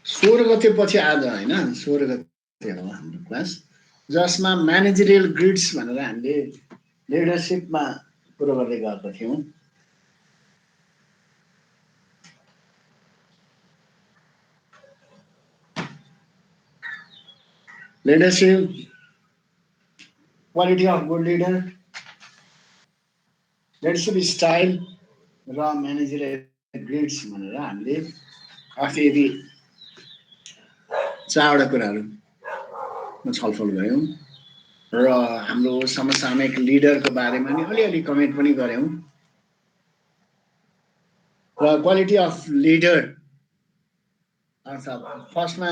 16 गते पछि आज होइन 16 गते हो हाम्रो क्लास, जसमा म्यानेजरियल ग्रिड्स भनेर हामीले लिडरसिपमा कुरो गर्दै गएका थियौँ। Leadership, quality of good leader, leadership style र म्यानेजरियल ग्रिड्स भनेर हामीले अस्ति यदि 4वटा कुराहरू छलफल गऱ्यौँ र हाम्रो समसामयिक लिडरको बारेमा नि अलिअलि कमेन्ट पनि गऱ्यौँ। र क्वालिटी अफ लिडर अर्थात् फर्स्टमा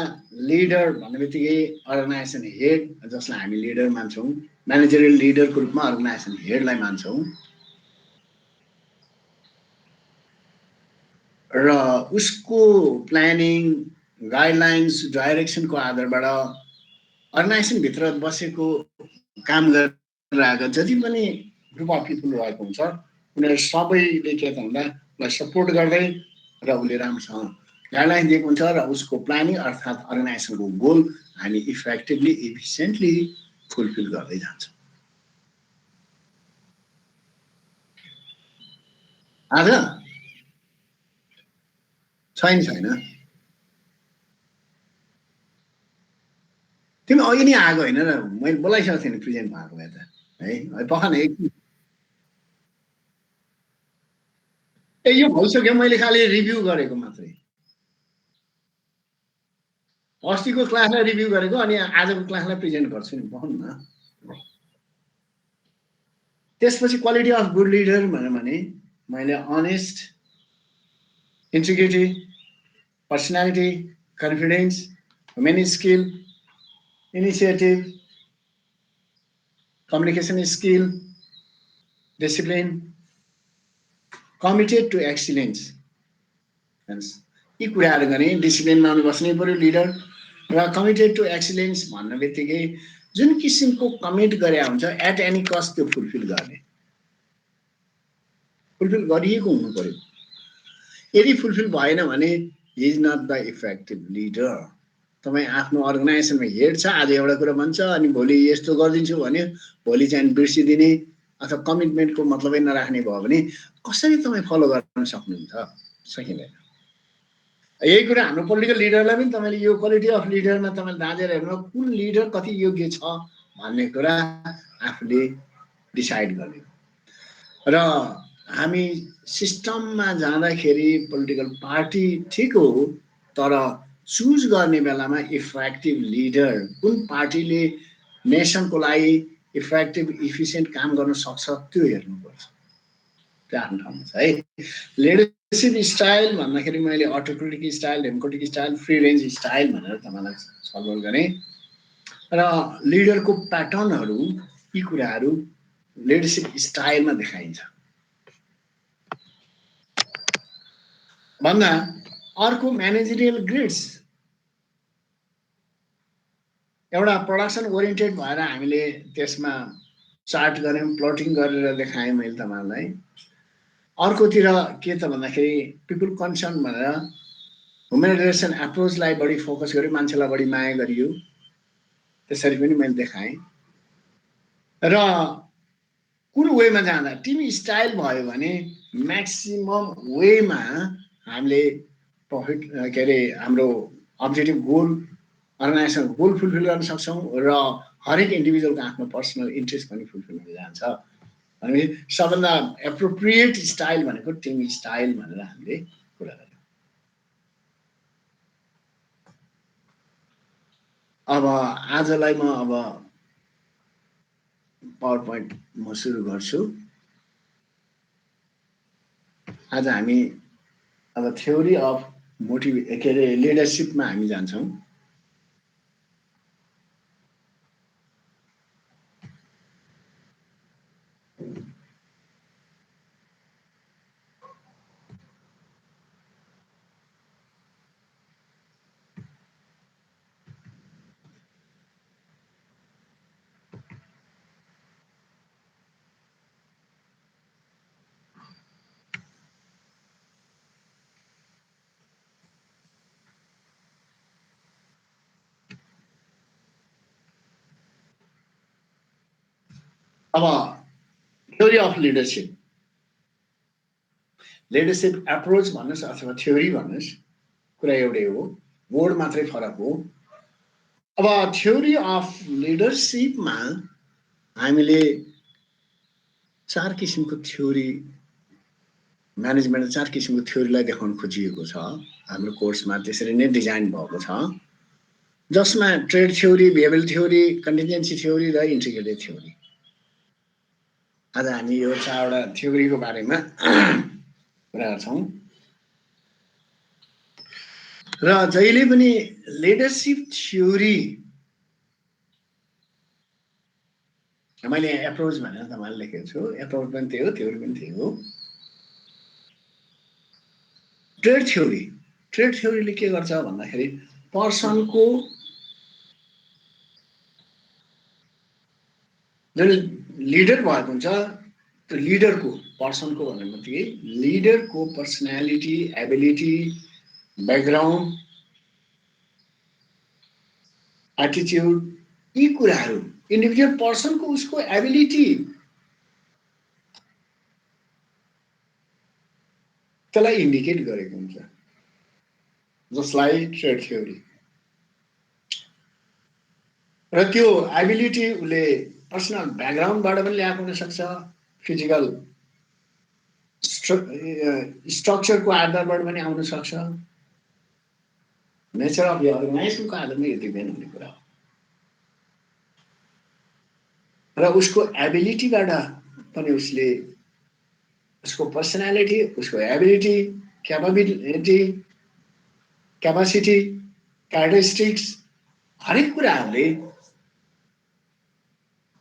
लिडर भन्ने बित्तिकै अर्गनाइजेसन हेड, जसलाई हामी लिडर मान्छौँ, म्यानेजरियल लिडरको रूपमा अर्गनाइजेसन हेडलाई मान्छौँ र उसको प्लानिङ, गाइडलाइन्स, डाइरेक्सनको आधारबाट अर्गनाइजेसनभित्र बसेको काम गरिरहेको जति पनि ग्रुप अफ पिपल रहेको हुन्छ, उनीहरू सबैले के त भन्दा उसलाई सपोर्ट गर्दै र उसले राम्रोसँग गाइडलाइन दिएको हुन्छ र उसको प्लानिङ अर्थात् अर्गनाइजेसनको गोल हामी इफेक्टिभली इफिसियन्टली फुलफिल गर्दै जान्छौँ। आज छैन तिमी अघि नै आएको होइन र, मैले बोलाइसकेको थिएँ नि प्रेजेन्ट भएको भए त है। पखन यो भइसक्यो, मैले खालि रिभ्यू गरेको मात्रै। अस्तिको क्लासलाई रिभ्यू गरेको अनि आजको क्लासलाई प्रेजेन्ट गर्छु नि, पखन न। त्यसपछि क्वालिटी अफ गुड लिडर भनेर भने मैले honest, integrity, personality, confidence, human skill, initiative, communication skill, discipline, committed to excellence, यी कुराहरू गर्ने। डिसिप्लिनमा बस्नै पर्यो लिडर र कमिटेड टु एक्सिलेन्स भन्ने बित्तिकै जुन किसिमको कमिट गरे हुन्छ एट एनी कस्ट त्यो फुलफिल गर्ने, फुलफिल गरिएको हुनु पर्यो। यदि फुलफिल भएन भने he is not the effective leader. तपाईँ आफ्नो अर्गनाइजेसनमा हेड छ, आज एउटा कुरा भन्छ अनि भोलि यस्तो गरिदिन्छु भने भोलि चाहिँ बिर्सिदिने अथवा कमिटमेन्टको मतलबै नराख्ने भयो भने कसरी तपाईँ फलो गर्न सक्नुहुन्छ? सकिँदैन। यही कुरा हाम्रो पोलिटिकल लिडरलाई पनि तपाईँले यो क्वालिटी अफ लिडरमा तपाईँले दाँजेर हेर्नु, कुन लिडर कति योग्य छ भन्ने कुरा आफूले डिसाइड गर्ने। र हामी सिस्टममा जाँदाखेरि पोलिटिकल पार्टी ठिक हो, तर चुज गर्ने बेलामा इफेक्टिभ लिडर कुन पार्टीले नेसनको लागि इफेक्टिभ इफिसियन्ट काम गर्न सक्छ त्यो हेर्नुपर्छ। त्यो आफ्नो ठाउँमा छ है। लिडरसिप स्टाइल भन्दाखेरि मैले autocratic style, democratic style, free range style भनेर तपाईँलाई छलफल गरेँ र लिडरको प्याटर्नहरू, यी कुराहरू लिडरसिप स्टाइलमा देखाइन्छ। भन्दा अर्को म्यानेजरियल ग्रिड्स, एउटा प्रोडक्सन ओरिएन्टेड भएर हामीले त्यसमा चार्ट गऱ्यौँ, प्लटिङ गरेर देखाएँ मैले तपाईँहरूलाई। अर्कोतिर के त भन्दाखेरि पिपुल कन्सर्न भनेर ह्युमेनिटेरियन एप्रोचलाई बढी फोकस गर्यो, मान्छेलाई बढी माया गरियो, त्यसरी पनि मैले देखाएँ। र कुन वेमा जाँदा टिम स्टाइल भयो भने म्याक्सिमम वेमा हामीले प्रफिट के अरे हाम्रो अब्जेक्टिभ गोल, अर्गनाइजेसनको गोल फुलफिल गर्न सक्छौँ र हरेक इन्डिभिजुअलको आफ्नो पर्सनल इन्ट्रेस्ट पनि फुलफिल हुन जान्छ। अनि सबभन्दा एप्रोप्रिएट स्टाइल भनेको टिम स्टाइल भनेर हामीले कुरा गर्यौँ। अब आजलाई म अब पावर पोइन्ट म सुरु गर्छु। आज हामी अब थ्योरी अफ के अरे लिडरसिपमा हामी जान्छौँ। अब थ्योरी अफ लिडरसिप एप्रोच भन्नुहोस् अथवा थ्योरी भन्नुहोस्, कुरा एउटै हो, वर्ड मात्रै फरक हो। अब थ्योरी अफ लिडरसिपमा हामीले 4 किसिमको थ्योरी, म्यानेजमेन्ट 4 किसिमको थ्योरीलाई देखाउन खोजिएको छ। हाम्रो कोर्समा त्यसरी नै डिजाइन भएको छ, जसमा trait theory, behavioural theory, contingency theory र इन्टिग्रेटेड थ्योरी। आज हामी यो 4वटा थ्योरीको बारेमा कुरा गर्छौँ। र जहिले पनि लिडरसिप थ्योरी, मैले एप्रोच भनेर तपाईँलाई लेखेको छु, एप्रोच पनि त्यही हो, थ्योरी पनि त्यही हो। ट्रेड थ्योरीले के गर्छ भन्दाखेरि पर्सनको जुन लिडर भएको हुन्छ त्यो लिडरको, पर्सनको भन्ने बित्तिकै लिडरको पर्सनालिटी, एबिलिटी, ब्याकग्राउन्ड, एटिट्युड, यी कुराहरू इन्डिभिजुअल पर्सनको उसको एबिलिटी त्यसलाई इन्डिकेट गरेको हुन्छ, जसलाई ट्रेड थ्योरी। र त्यो एबिलिटी उसले पर्सनल ब्याकग्राउन्डबाट पनि ल्याएको हुनसक्छ, फिजिकल स्ट्रक्चरको आधारबाट पनि आउन सक्छ, नेचर अफ द अर्गनाइजेसनको आधारमा यो डिपेन्ड हुने कुरा हो। र उसको एबिलिटीबाट पनि उसले उसको पर्सनालिटी, उसको एबिलिटी, क्यापासिटी, क्यारेक्टरिस्टिक्स, हरेक कुराहरूले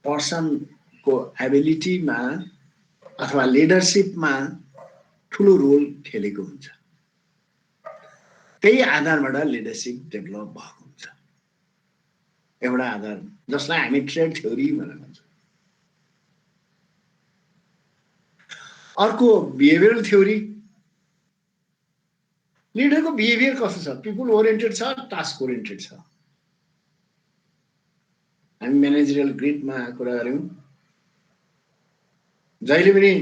पर्सनको एबिलिटीमा अथवा लिडरसिपमा ठुलो रोल खेलेको हुन्छ। त्यही आधारबाट लिडरसिप डेभलप भएको हुन्छ, एउटा आधार, जसलाई हामी ट्रेड थ्योरी भनेर भन्छौँ। अर्को बिहेभियरल थ्योरी, लिडरको बिहेभियर कस्तो छ, पिपुल ओरिएन्टेड छ, टास्क ओरिएन्टेड छ। हामी म्यानेजरियल ग्रिडमा कुरा गऱ्यौँ, जहिले पनि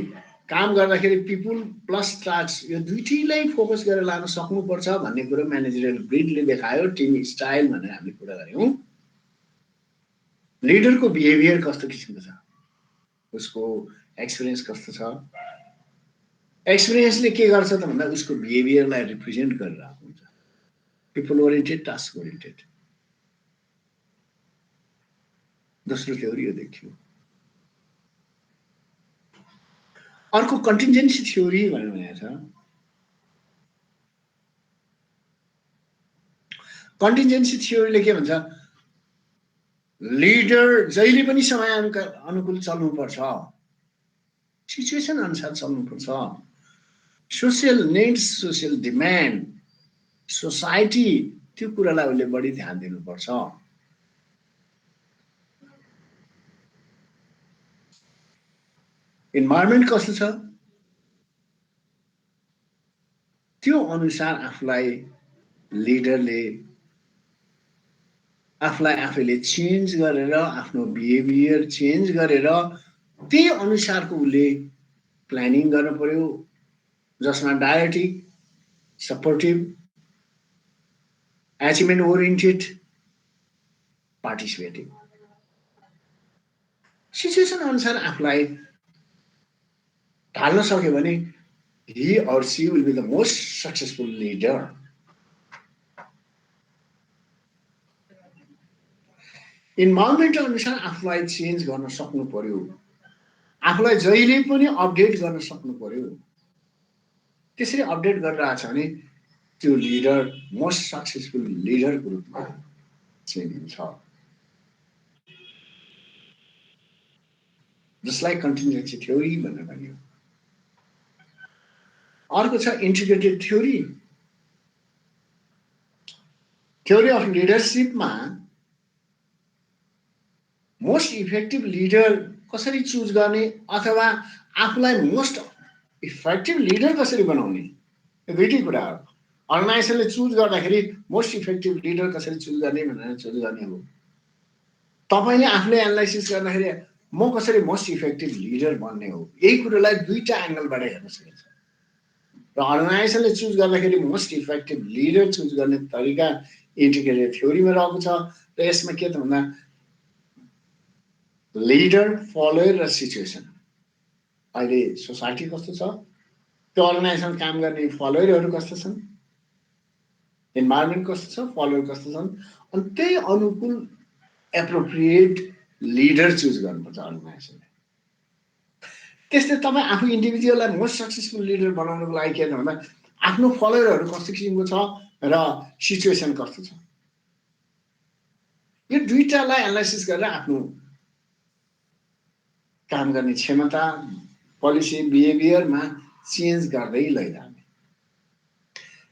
काम गर्दाखेरि पिपुल प्लस टास्क यो दुईटैलाई फोकस गरेर लान सक्नुपर्छ भन्ने कुरो म्यानेजरियल ग्रिडले देखायो, टिम स्टाइल भनेर हामीले कुरा गऱ्यौँ। लिडरको बिहेभियर कस्तो किसिमको छ, उसको एक्सपिरियन्स कस्तो छ, एक्सपिरियन्सले के गर्छ त भन्दा उसको बिहेभियरलाई रिप्रेजेन्ट गरेर आएको हुन्छ, पिपल ओरिएन्टेड, टास्क ओरिएन्टेड। दोस्रो थ्योरी यो देखियो। अर्को कन्टिन्जेन्सी थ्योरी भनेर भनेको छ। कन्टिन्जेन्सी थ्योरीले के भन्छ, लिडर जहिले पनि समय अनुकूल चल्नुपर्छ, सिचुएसन अनुसार चल्नुपर्छ, social needs, social demand, society, त्यो कुरालाई उसले बढी ध्यान दिनुपर्छ। इन्भाइरोमेन्ट कस्तो छ त्यो अनुसार आफूलाई लिडरले आफूलाई आफैले चेन्ज गरेर, आफ्नो बिहेभियर चेन्ज गरेर त्यही अनुसारको उसले प्लानिङ गर्न पर्यो, जसमा डायरेक्टिभ, सपोर्टिभ, एचिभमेन्ट ओरिएन्टेड, पार्टिसिपेटिभ, सिचुएसन अनुसार आफूलाई ढाल्न सक्यो भने he or she will be the most successful leader. Environment अनुसार आफूलाई चेन्ज गर्न सक्नु पर्यो, आफूलाई जहिले पनि अपडेट गर्न सक्नु पर्यो। त्यसरी अपडेट गरिरहेछ भने त्यो लिडर मोस्ट सक्सेसफुल लिडरको रूपमा चिनिन्छ, जसलाई कन्टिन्जेन्सी थ्योरी भनेर भनियो। अर्को छ इन्टिग्रेटेड थ्योरी। थ्योरी अफ लिडरसिपमा मोस्ट इफेक्टिभ लिडर कसरी चुज गर्ने अथवा आफूलाई मोस्ट इफेक्टिभ लिडर कसरी बनाउने, यो दुईटै कुरा हो। अर्गनाइजेसनले चुज गर्दाखेरि मोस्ट इफेक्टिभ लिडर कसरी चुज गर्ने भनेर चुज गर्ने हो। तपाईँले आफूले एनालाइसिस गर्दाखेरि म कसरी मोस्ट इफेक्टिभ लिडर बन्ने हो, यही कुरोलाई दुईटा एंगलबाट हेर्न सकिन्छ। र अर्गनाइजेसनले चुज गर्दाखेरि मोस्ट इफेक्टिभ लिडर चुज गर्ने तरिका इन्टिग्रेटेड थ्योरीमा रहेको छ। र यसमा के त भन्दा लिडर, फलोयर र सिचुएसन, अहिले सोसाइटी कस्तो छ, त्यो अर्गनाइजेसन काम गर्ने फलोयरहरू कस्तो छन्, इन्भाइरोमेन्ट कस्तो छ, फलोयर कस्तो छन्, अनि त्यही अनुकूल एप्रोप्रिएट लिडर चुज गर्नुपर्छ अर्गनाइजेसनले। त्यस्तै तपाईँ आफू इन्डिभिजुअललाई मोस्ट सक्सेसफुल लिडर बनाउनुको लागि के भन्दा आफ्नो फलोयरहरू कस्तो किसिमको छ र सिचुएसन कस्तो छ, यो दुईटालाई एनालाइसिस गरेर आफ्नो काम गर्ने क्षमता, पोलिसी, बिहेभियरमा चेन्ज गर्दै लैजाने।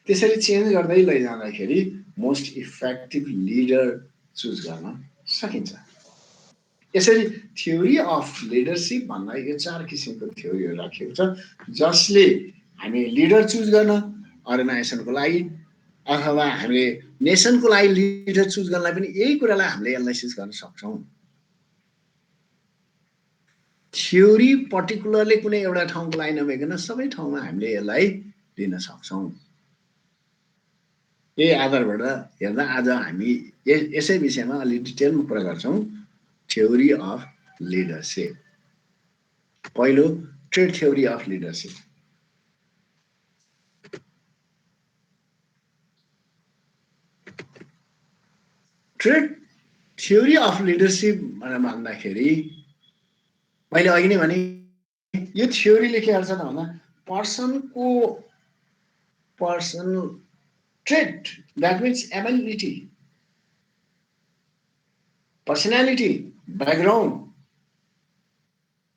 त्यसरी चेन्ज गर्दै लैजाँदाखेरि मोस्ट इफेक्टिभ लिडर चुज गर्न सकिन्छ। यसरी थ्योरी अफ लिडरसिप भन्दा यो 4 किसिमको थ्योरीहरू राखिएको छ, जसले हामी लिडर चुज गर्न अर्गनाइजेसनको लागि अथवा हामीले नेसनको लागि लिडर चुज गर्नलाई पनि यही कुरालाई हामीले एनालाइसिस गर्न सक्छौँ। थ्योरी पर्टिकुलरली कुनै एउटा ठाउँको लागि नभइकन सबै ठाउँमा हामीले यसलाई लिन सक्छौँ। यही आधारबाट हेर्दा आज हामी यसै विषयमा अलि डिटेलमा कुरा गर्छौँ। Theory of leadership. पहिलो, trait theory of leadership. Trait theory of leadership भन्दाखेरि मैले अघि नै भने यो थ्योरीले के गर्छ त भन्दा पर्सनको personal trait, that means ability, personality, background,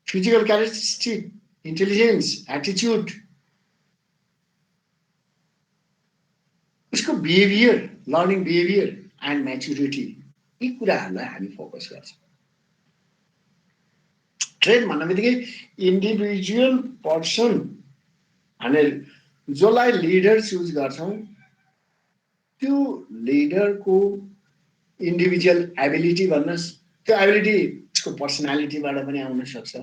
physical characteristic, intelligence, attitude, उसको behaviour, learning behaviour and maturity, यी कुराहरूलाई हामी फोकस गर्छौँ। ट्रेड भन्ने बित्तिकै इन्डिभिजुअल पर्सन, हामीले जसलाई लिडर चुज गर्छौँ त्यो लिडरको इन्डिभिजुअल एबिलिटी भन्नुहोस्, त्यो एबिलिटी उसको पर्सनालिटीबाट पनि आउन सक्छ,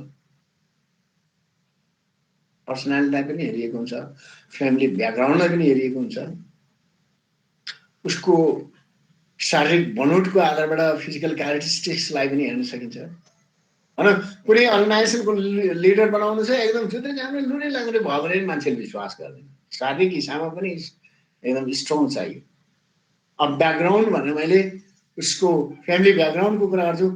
पर्सनालिटीलाई पनि हेरिएको हुन्छ, फ्यामिली ब्याकग्राउन्डलाई पनि हेरिएको हुन्छ, उसको शारीरिक बनोटको आधारबाट फिजिकल क्यारेक्टरिस्टिक्सलाई पनि हेर्न सकिन्छ। होइन, कुनै अर्गनाइजेसनको लिडर बनाउनु छ, एकदम छुट्टै राम्रो लुरै लाग्ने भयो भने पनि मान्छेले विश्वास गर्दैन, शारीरिक हिसाबमा पनि एकदम स्ट्रङ चाहियो। अब ब्याकग्राउन्ड भने मैले उसको फ्यामिली ब्याकग्राउन्डको कुरा गर्छु।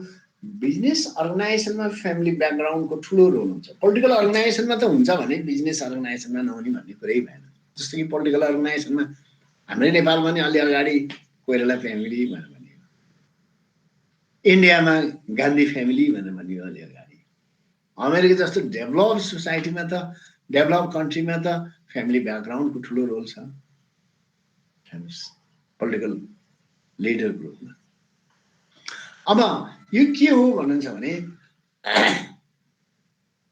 बिजनेस अर्गनाइजेसनमा फ्यामिली ब्याकग्राउन्डको ठुलो रोल हुन्छ। पोलिटिकल अर्गनाइजेसनमा त हुन्छ भने बिजनेस अर्गनाइजेसनमा नहुने भन्ने कुरै भएन। जस्तो कि पोलिटिकल अर्गनाइजेसनमा हाम्रै नेपालमा नि अलि अगाडि कोइराला फ्यामिली भनेर भनियो, इन्डियामा गान्धी फ्यामिली भनेर भनियो अलि अगाडि, अमेरिका जस्तो डेभलप सोसाइटीमा त, डेभलप कन्ट्रीमा त फ्यामिली ब्याकग्राउन्डको ठुलो रोल छ पोलिटिकल लिडर ग्रुपमा। अब यो के हो भन्नुहुन्छ भने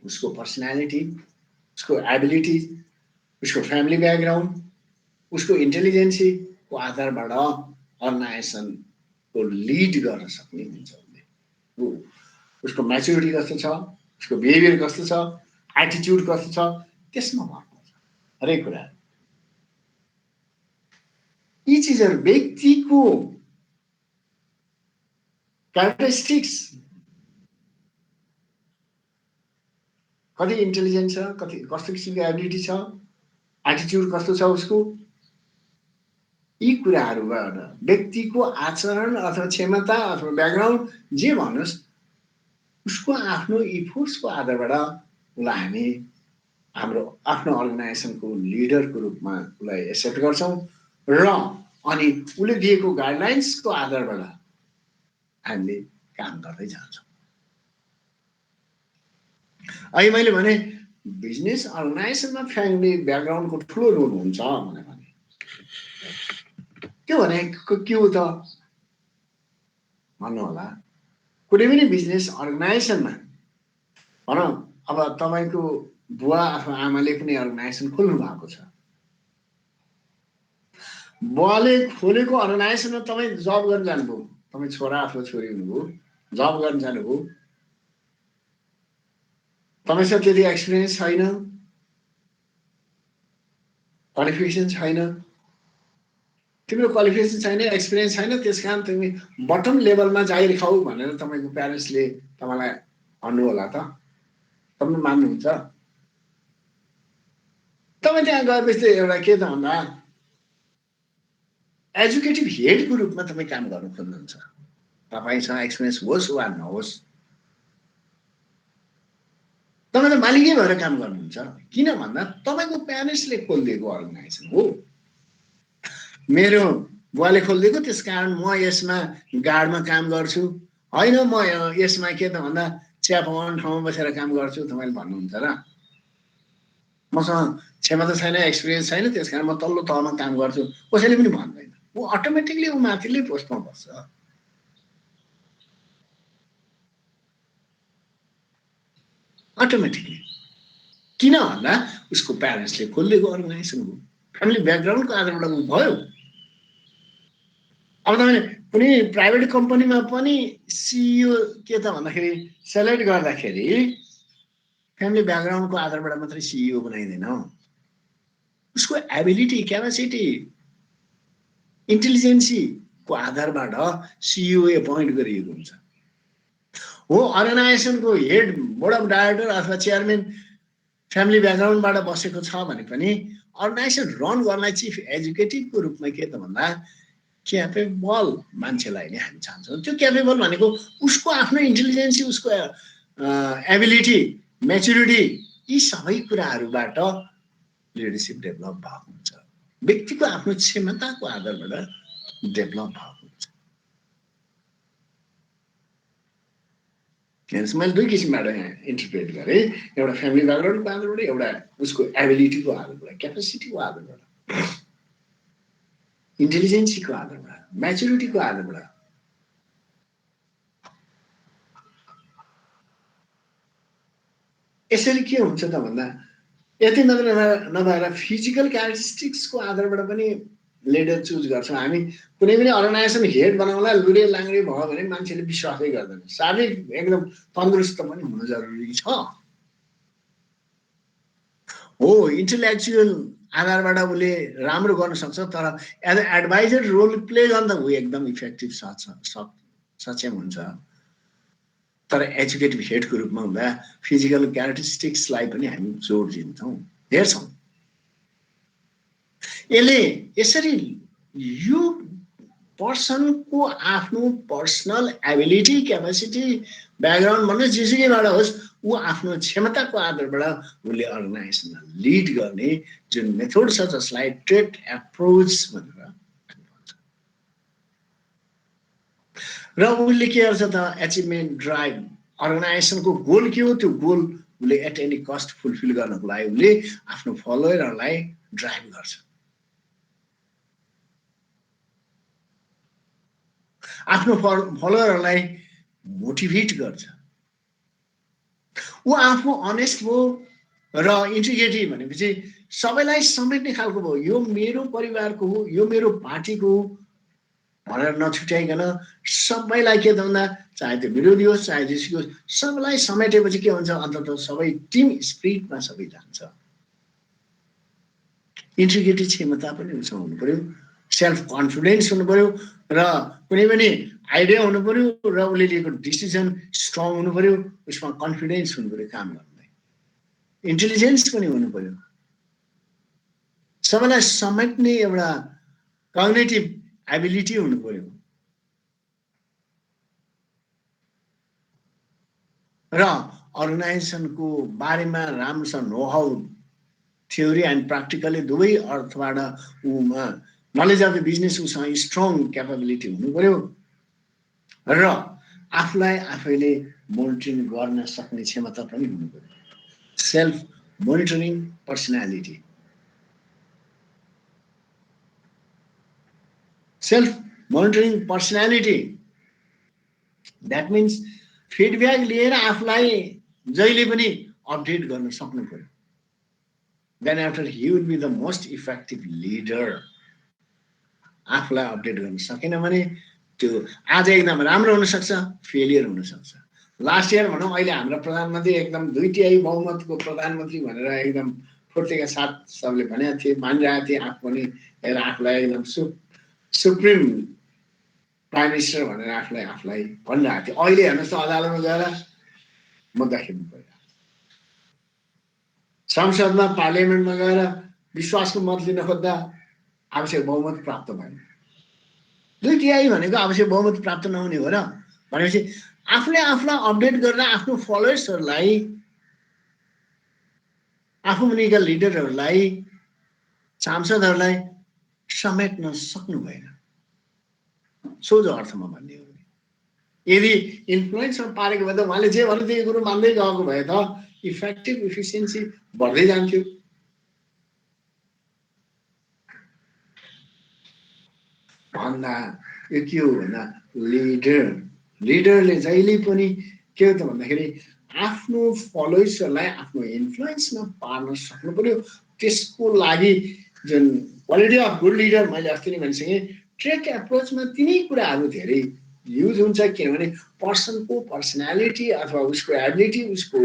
उसको पर्सनालिटी, उसको एबिलिटी, उसको फ्यामिली ब्याकग्राउन्ड, उसको इन्टेलिजेन्सीको आधारबाट अर्गनाइजेसनको लिड गर्न सक्ने हुन्छ। उसको म्याच्युरिटी कस्तो छ, उसको बिहेभियर कस्तो छ, एटिट्युड कस्तो छ, त्यसमा भन्नुपर्छ हरेक कुरा। यी चिजहरू व्यक्तिको क्यारेक्टरिस्टिक्स, कति इन्टेलिजेन्ट छ, कति कस्तो किसिमको एबिलिटी छ, एटिट्युड कस्तो छ उसको, यी कुराहरूबाट व्यक्तिको आचरण अथवा क्षमता अथवा ब्याकग्राउन्ड जे भन्नुहोस्, उसको आफ्नो इफोर्ट्सको आधारबाट उसलाई हामी हाम्रो आफ्नो अर्गनाइजेसनको लिडरको रूपमा उसलाई एक्सेप्ट गर्छौँ र अनि उसले दिएको गाइडलाइन्सको आधारबाट हामीले काम गर्दै जान्छौँ। अहिले मैले भने बिजनेस अर्गनाइजेसनमा फ्यामिली ब्याकग्राउन्डको ठुलो रोल हुन्छ भने त्यो भनेको के हो त भन्नु होला। कुनै पनि बिजनेस अर्गनाइजेसनमा भनौँ, अब तपाईँको बुवा अथवा आमाले कुनै अर्गनाइजेसन खोल्नु भएको छ, बुवाले खोलेको अर्गनाइजेसनमा तपाईँ जब गर्न जानुभयो, तपाईँ छोरा अथवा छोरी हुनुभयो, जब गर्न जानुभयो, तपाईसँग त्यति एक्सपिरियन्स छैन, क्वालिफिकेसन छैन, तिम्रो क्वालिफिकेसन छैन, एक्सपिरियन्स छैन, त्यसकारण तिमी बटम लेभलमा जागिर खाऊ भनेर तपाईँको प्यारेन्ट्सले तपाईँलाई भन्नु होला त? तपाईँ मान्नुहुन्छ? तपाईँ त्यहाँ गएपछि एउटा के त भन्दा एजुकेटिभ हेडको रूपमा तपाईँ काम गर्नु खोज्नुहुन्छ। तपाईँसँग एक्सपिरियन्स होस् वा नहोस्, तपाईँ त मालिकै भएर काम गर्नुहुन्छ। किन भन्दा तपाईँको प्यारेन्ट्सले खोलिदिएको अर्गनाइजेसन हो। मेरो बुवाले खोलिदिएको, त्यस कारण म यसमा गार्डमा काम गर्छु, होइन म यसमा के त भन्दा चिया पकाउने ठाउँमा बसेर काम गर्छु तपाईँले भन्नुहुन्छ र? मसँग क्षमता छैन, एक्सपिरियन्स छैन, त्यस कारण म तल्लो तहमा काम गर्छु कसैले पनि भन्दैन। ऊ अटोमेटिकली ऊ माथिल्लै पोस्टमा बस्छ। अटोमेटिकली। किन भन्दा उसको प्यारेन्ट्सले खोलिदिएको अर्गनाइजेसन हो, फ्यामिली ब्याकग्राउन्डको आधारबाट ऊ भयो। अब तपाईँ कुनै प्राइभेट कम्पनीमा पनि सिइओ के त भन्दाखेरि सेलेक्ट गर्दाखेरि फ्यामिली ब्याकग्राउन्डको आधारबाट मात्रै सिइओ बनाइँदैन। उसको एबिलिटी, क्यापासिटी, इन्टेलिजेन्सीको आधारबाट सिइओ एपोइन्ट गरिएको हुन्छ। हो अर्गनाइजेसनको हेड, बोर्ड अफ डाइरेक्टर अथवा चेयरम्यान फ्यामिली ब्याकग्राउन्डबाट बसेको छ भने पनि अर्गनाइजेसन रन गर्नलाई चिफ एजुकेटिभको रूपमा के त भन्दा क्यापेबल मान्छेलाई नै हामी चाहन्छौँ। त्यो क्यापेबल भनेको उसको आफ्नो इन्टेलिजेन्सी, उसको एबिलिटी, म्याच्युरिटी, यी सबै कुराहरूबाट लिडरसिप डेभलप भएको हुन्छ। व्यक्तिको आफ्नो क्षमताको आधारबाट डेभलप भएको हुन्छ। मैले दुई किसिमबाट इन्टरप्रेट गरेँ, एउटा फ्यामिली ब्याकग्राउन्डको आधारबाट, एउटा उसको एबिलिटीको आधारबाट, क्यापेसिटीको आधारबाट, इन्टेलिजेन्सीको आधारबाट, म्याच्युरिटीको आधारबाट। यसरी के हुन्छ त भन्दा यति नभएर फिजिकल क्यारेक्टरिस्टिक्सको आधारबाट पनि लिडर चुज गर्छौँ हामी। कुनै पनि अर्गनाइजेसन हेड बनाउनलाई लुरे लाङ्रे भयो भने मान्छेले विश्वासै गर्दैन। शारीरिक एकदम तन्दुरुस्त पनि हुनु जरुरी छ। हो इन्टेलेक्चुअल आधारबाट उसले राम्रो गर्न सक्छ, तर as a adviser role play गर्दा ऊ एकदम इफेक्टिभ सक्षम हुन्छ। तर एजुकेटिभ हेडको रूपमा हुँदा फिजिकल क्यारेक्टरिस्टिक्सलाई पनि हामी जोड दिन्छौँ, हेर्छौँ। यसले यसरी यो पर्सनको आफ्नो पर्सनल एबिलिटी, क्यापेसिटी, ब्याकग्राउन्ड भन्नु जेसुकैबाट होस्, ऊ आफ्नो क्षमताको आधारबाट उसले अर्गनाइजेसनलाई लिड गर्ने जुन मेथड छ जसलाई ट्रेट एप्रोच भनेर भन्छ। र उसले के गर्छ त एचिभमेन्ट ड्राइभ, अर्गनाइजेसनको गोल के हो त्यो गोल उसले एट एनी कस्ट फुलफिल गर्नको लागि उसले आफ्नो फलोअरहरूलाई ड्राइभ गर्छ, आफ्नो फलोअरहरूलाई मोटिभेट गर्छ। ऊ आफू अनेस्ट भयो र इन्टिग्रिटी भनेपछि सबैलाई समेट्ने खालको भयो। यो मेरो परिवारको हो, यो मेरो पार्टीको हो भनेर नछुट्याइकन सबैलाई के त भन्दा चाहे त्यो विरोधी होस् चाहे जेसुकै होस् सबैलाई समेटेपछि के हुन्छ अन्तत सबै टिम स्पिरिटमा सबै जान्छ। इन्टिग्रिटी क्षमता पनि उसँग हुनु पर्यो, सेल्फ कन्फिडेन्स हुनु पर्यो र कुनै पनि आइडिया हुनु पर्यो र उसले लिएको डिसिजन स्ट्रङ हुनु पर्यो, उसमा कन्फिडेन्स हुनु पर्यो काम गर्नलाई, इन्टेलिजेन्स पनि हुनु पर्यो, सबैलाई समेट्ने एउटा कग्निटिभ एबिलिटी हुनु पर्यो र अर्गनाइजेसनको बारेमा राम्रोसँग नो-हाउ, थ्योरी एन्ड प्र्याक्टिकली दुवै अर्थबाट ऊमा नलेज अफ द बिजनेस उसँग स्ट्रङ क्यापेबिलिटी हुनु पर्यो र आफूलाई आफैले मोनिटरिङ गर्न सक्ने क्षमता पनि हुनु पर्यो। Self monitoring personality, self monitoring personality that means feedback लिएर आफूलाई जहिले पनि अपडेट गर्न सक्नु पर्यो। Then after he will be the most effective leader. आफूलाई अपडेट गर्न सकेन भने त्यो आज एकदम राम्रो हुनसक्छ, फेलियर हुनसक्छ। लास्ट इयर भनौँ अहिले हाम्रो प्रधानमन्त्री एकदम 2/3 बहुमतको प्रधानमन्त्री भनेर एकदम फुर्तीका साथ सबले भनेका थिए, मानिरहेको थिए। आफू पनि हेर आफूलाई एकदम सुप्रिम प्राइम मिनिस्टर भनेर आफूलाई भनिरहेको थियो। अहिले हेर्नुहोस् त अदालतमा गएर मुद्दा खेल्नु पर्यो, संसदमा पार्लियामेन्टमा गएर विश्वासको मत लिन खोज्दा आवश्यक बहुमत प्राप्त भएन। 2/3 भनेको आवश्यक बहुमत प्राप्त नहुने हो र भनेपछि आफूले आफूलाई अपडेट गरेर आफ्नो फलोवर्सहरूलाई, आफू मुनिका लिडरहरूलाई, सांसदहरूलाई समेट्न सक्नु भएन। सोझो अर्थमा भन्ने हो भने यदि इन्फ्लुएन्समा पारेको भए त उहाँले जे भन्यो त्यही कुरो मान्दै गएको भए त इफेक्टिभ इफिसियन्सी बढ्दै जान्थ्यो। भन्दा यो के हो भन्दा लिडरले जहिले पनि के हो त भन्दाखेरि आफ्नो फलोवर्सहरूलाई आफ्नो इन्फ्लुएन्समा पार्न सक्नु पर्यो। त्यसको लागि जुन क्वालिटी अफ गुड लिडर मैले अस्ति नै भनिसकेँ, ट्रेक एप्रोचमा तिनै कुराहरू धेरै युज हुन्छ। किनभने पर्सनको पर्सनालिटी अथवा उसको एबिलिटी, उसको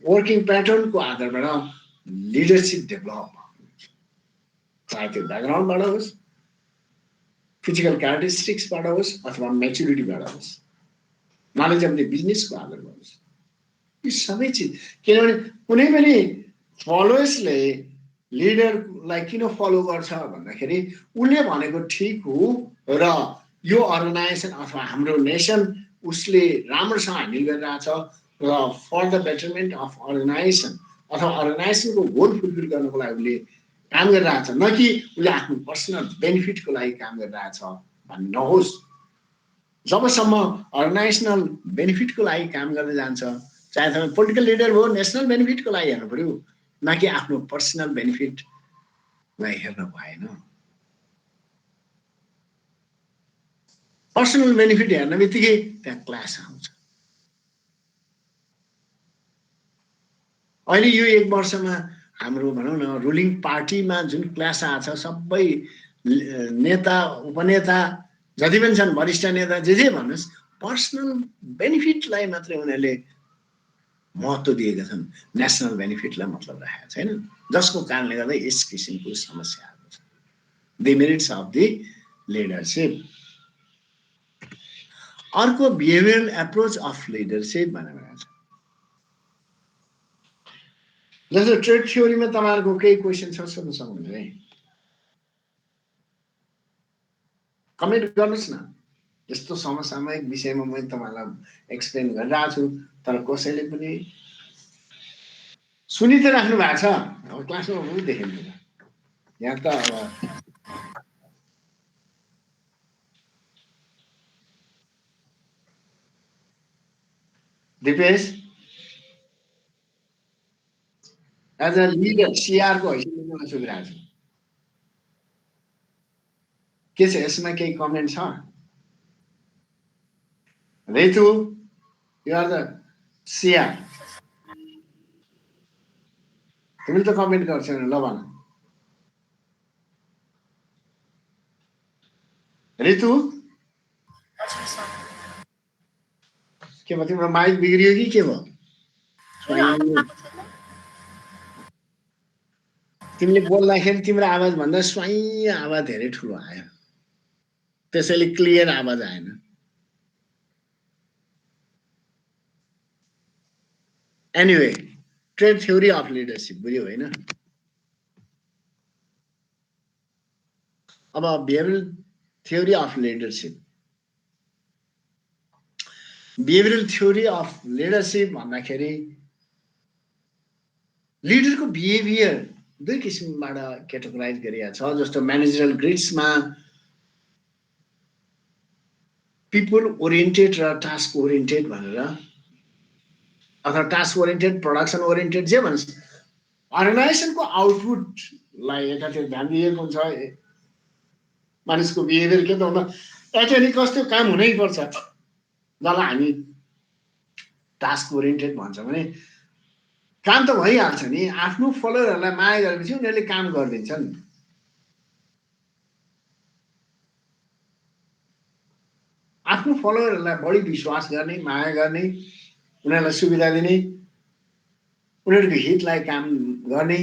वर्किङ प्याटर्नको आधारबाट लिडरसिप डेभलप हुन्छ। चाहे त्यो ब्याकग्राउन्डबाट होस्, फिजिकल क्यारेक्टरिस्टिक्सबाट होस् अथवा मेच्युरिटीबाट होस्, नलेज अफ द बिजनेसको आधारमा होस्, यी सबै चिज। किनभने कुनै पनि फलोवर्सले लिडरलाई किन फलो गर्छ भन्दाखेरि उसले भनेको ठिक हो र यो अर्गनाइजेसन अथवा हाम्रो नेसन उसले राम्रोसँग ह्यान्डल गरिरहेछ र for the betterment of organisation अथवा अर्गनाइजेसनको गोल फुलफिल गर्नको लागि उसले काम गरिरहेछ, न कि उसले आफ्नो पर्सनल बेनिफिटको लागि काम गरिरहेछ भन्ने नहोस्। जबसम्म अर्गनाइजेसनल बेनिफिटको लागि काम गर्दै जान्छ, चाहे तपाईँ पोलिटिकल लिडर हो, नेसनल बेनिफिटको लागि हेर्नु पर्यो, न कि आफ्नो पर्सनल बेनिफिटलाई हेर्न भएन। पर्सनल बेनिफिट हेर्ने बित्तिकै त्यहाँ क्लास आउँछ। अहिले यो 1 वर्षमा हाम्रो भनौँ न रुलिङ पार्टीमा जुन क्लास आएको छ, सबै नेता उपनेता जति पनि छन्, वरिष्ठ नेता जे भन्नुहोस्, पर्सनल बेनिफिटलाई मात्रै उनीहरूले महत्त्व दिएका छन्, नेसनल बेनिफिटलाई मतलब राखेका छैनन्, जसको कारणले गर्दा यस किसिमको समस्या आएको छ। Demerits of the leadership. अर्को बिहेभियरल एप्रोच अफ लिडरसिप भनेर छ। जस्तो ट्रेड थ्योरीमा तपाईँहरूको केही क्वेसन छ सोध्न सक्नुहुन्छ है, कमेन्ट गर्नुहोस् न। यस्तो समसामयिक विषयमा मैले तपाईँलाई एक्सप्लेन गरिरहेको छु, तर कसैले पनि सुनि त राख्नु भएको छ। अब क्लासमा पनि देखिन्छ यहाँ त। अब दिपेश एज अ लिडर सिआरको हैसियतले सोधिरहेको छु, के छ यसमा केही कमेन्ट छ? रेतु, यु आर द सिआर, तिमीले त कमेन्ट गर्छौ ल भन। ऋतु के भयो, तिम्रो माइक बिग्रियो कि के भयो? तिमीले बोल्दाखेरि तिम्रो आवाज भन्दा स्वाई आवाज धेरै ठुलो आयो, त्यसैले क्लियर आवाज आएन। Anyway, trade theory of leadership बुझ्यो होइन? अब behavioural theory of leadership, behavioural theory of leadership भन्दाखेरि लिडरको बिहेभियर 2 किसिमबाट क्याटेगोराइज गरिएको छ। जस्तो म्यानेजरल ग्रिड्समा पिपल ओरिएन्टेड र टास्क ओरिएन्टेड भनेर, अथवा टास्क ओरिएन्टेड, प्रोडक्सन ओरिएन्टेड, जे भन्छ अर्गनाइजेसनको आउटपुटलाई एकातिर ध्यान दिएको हुन्छ। मानिसको बिहेभियर के त भन्दा एटली कस्तो काम हुनैपर्छ, जसलाई हामी टास्क ओरिएन्टेड भन्छ भने काम त भइहाल्छ नि। आफ्नो फलोअरहरूलाई माया गरेपछि उनीहरूले काम गरिदिन्छन्। आफ्नो फलोअरहरूलाई बढी विश्वास गर्ने, माया गर्ने, उनीहरूलाई सुविधा दिने, उनीहरूको हितलाई काम गर्ने,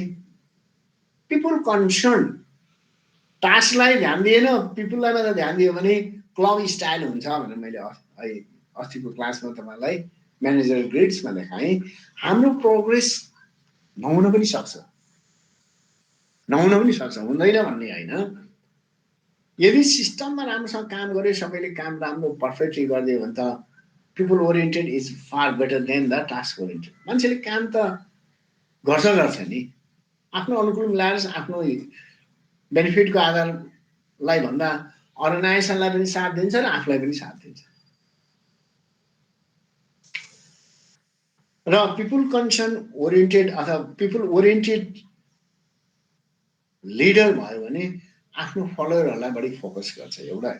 पिपुल कन्सर्न, टास्कलाई ध्यान दिएन, पिपुललाई मात्र ध्यान दियो भने क्लब स्टाइल हुन्छ भनेर मैले अस्तिको क्लासमा तपाईँलाई म्यानेजर ग्रेड्समा देखाएँ। हाम्रो प्रोग्रेस नहुन पनि सक्छ, हुँदैन भन्ने होइन। यदि सिस्टममा राम्रोसँग काम गरे, सबैले काम राम्रो पर्फेक्टली गरिदियो भने त people oriented is far better than the task oriented. मान्छेले काम त गर्छ नि, आफ्नो अनुकूल मिलाएर आफ्नो बेनिफिटको आधारलाई भन्दा अर्गनाइजेसनलाई पनि साथ दिन्छ र आफूलाई पनि साथ दिन्छ। र पिपुल कन्सर्न ओरिएन्टेड अथवा पिपुल ओरिएन्टेड लिडर भयो भने आफ्नो फलोअरहरूलाई बढी फोकस गर्छ, एउटा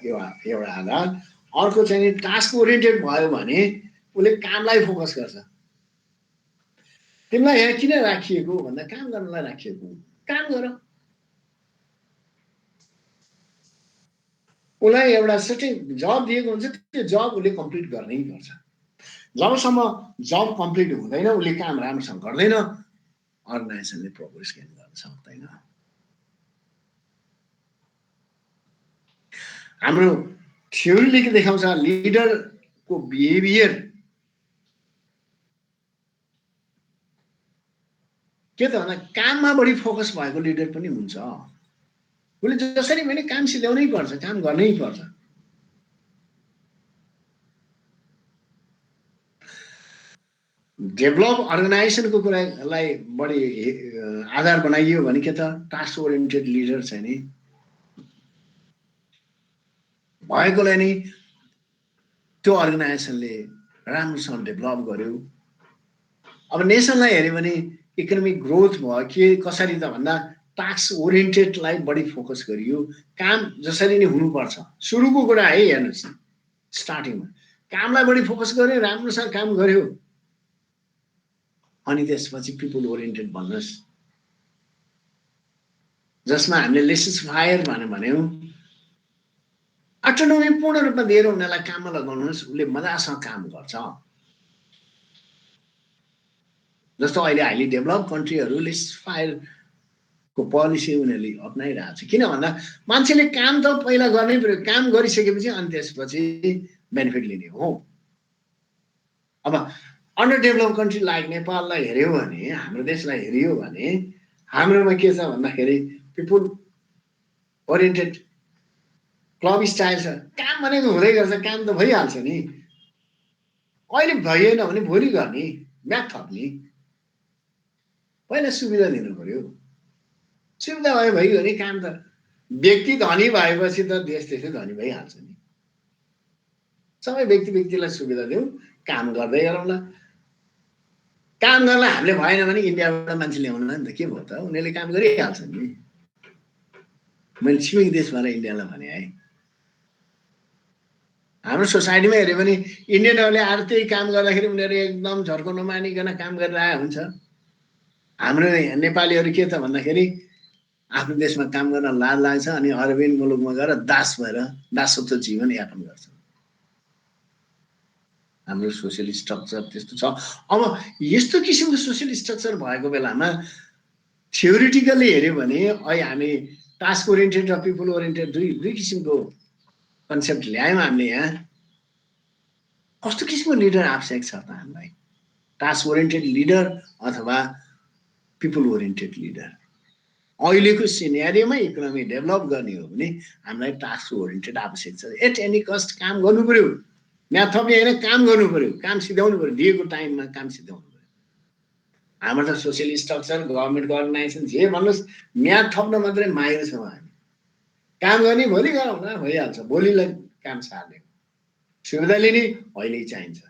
आधार। अर्को चाहिँ टास्क ओरिएन्टेड भयो भने उसले कामलाई फोकस गर्छ। तिमीलाई यहाँ किन राखिएको भन्दा काम गर्नलाई राखिएको, काम गर। उसलाई एउटा सर्टेन जब दिएको हुन्छ, त्यो जब उसले कम्प्लिट गर्नै पर्छ। जबसम्म जब कम्प्लिट हुँदैन, उसले काम राम्रोसँग गर्दैन, अर्गनाइजेसनले प्रोग्रेस गेन गर्न सक्दैन। हाम्रो थ्योरीले के देखाउँछ, लिडरको बिहेभियर के त भन्दा काममा बढी फोकस भएको लिडर पनि हुन्छ। उसले जसरी पनि काम सिध्याउनै पर्छ, काम गर्नै पर्छ। डेभलप अर्गनाइजेसनको कुरालाई बढी आधार बनाइयो भने के त टास्क ओरिएन्टेड लिडर चाहिँ नि भएकोलाई नै त्यो अर्गनाइजेसनले राम्रोसँग डेभलप गर्यो। अब नेसनलाई हेऱ्यो भने इकोनोमिक ग्रोथ भयो के कसरी त भन्दा टास्क ओरिएन्टेडलाई बढी फोकस गरियो। काम जसरी नै हुनुपर्छ, सुरुको कुरा है, हेर्नुहोस् स्टार्टिङमा कामलाई बढी फोकस गर्यो, राम्रोसँग काम गर्यो, अनि त्यसपछि पिपुल ओरिएन्टेड भन्नुहोस्, जसमा हामीले लेसेस फायर भन्यौँ, अटोनोमी पूर्ण रूपमा दिएर उनीहरूलाई काममा लगाउनुहोस्, उसले मजासँग काम गर्छ। जस्तो अहिले हाइली डेभलप कन्ट्रीहरू लेसेस फायरको पोलिसी उनीहरूले अप्नाइरहेको छ। किन भन्दा मान्छेले काम त पहिला गर्नै पर्यो, काम गरिसकेपछि अनि त्यसपछि बेनिफिट लिने हो। अब अन्डर डेभलप कन्ट्री लाइक नेपाललाई हेऱ्यो भने, हाम्रो देशलाई हेऱ्यो भने, हाम्रोमा के छ भन्दाखेरि पिपुल ओरिएन्टेड क्लब स्टाइल छ। काम भनेको हुँदै गर्छ, काम त भइहाल्छ नि, अहिले भइएन भने भोलि गर्ने, म्याथ थप्ने, पहिला सुविधा दिनु पर्यो। सुविधा भइगयो भने काम त व्यक्ति धनी भएपछि त देश त्यसै धनी भइहाल्छ नि। सबै व्यक्तिलाई सुविधा दिउँ, काम गर्दै गरौँला। काम गर्न हामीले भएन भने इन्डियाबाट मान्छे ल्याउनु नि त, के भयो त, उनीहरूले काम गरिहाल्छ नि। मैले छिमेकी देशबाट इन्डियालाई भने है, हाम्रो सोसाइटीमा हेऱ्यो भने इन्डियनहरूले आएर त्यही काम गर्दाखेरि उनीहरू एकदम झर्को नमानिकन काम गरिरहेको हुन्छ। हाम्रो नेपालीहरू के त भन्दाखेरि आफ्नो देशमा काम गर्न लाज लाग्छ, अनि अरबिन मुलुकमा गएर दास भएर दासत्व जीवन यापन गर्छ। हाम्रो सोसियल स्ट्रक्चर त्यस्तो छ। अब यस्तो किसिमको सोसियल स्ट्रक्चर भएको बेलामा थ्योरिटिकली हेऱ्यो भने अहिले हामी टास्क ओरिएन्टेड र पिपुल ओरिएन्टेड दुई किसिमको कन्सेप्ट ल्यायौँ हामीले। यहाँ कस्तो किसिमको लिडर आवश्यक छ त हामीलाई, टास्क ओरिएन्टेड लिडर अथवा पिपुल ओरिएन्टेड लिडर? अहिलेको सिनेरियोमा इकोनोमी डेभलप गर्ने हो भने हामीलाई टास्क ओरिएन्टेड आवश्यक छ। एट एनी कस्ट काम गर्नु पर्यो, म्याथ थप्ने होइन, काम गर्नु पर्यो, काम सिध्याउनु पर्यो, दिएको टाइममा काम सिध्याउनु पर्यो। हाम्रो त सोसियल स्ट्रक्चर, गभर्मेन्टको अर्गनाइजेसन जे भन्नुहोस्, म्याथ थप्न मात्रै माहिर छौँ हामी। काम गर्ने भोलि गरौँला, भइहाल्छ, भोलिलाई काम सार्ने, सुविधा लिने अहिले चाहिन्छ।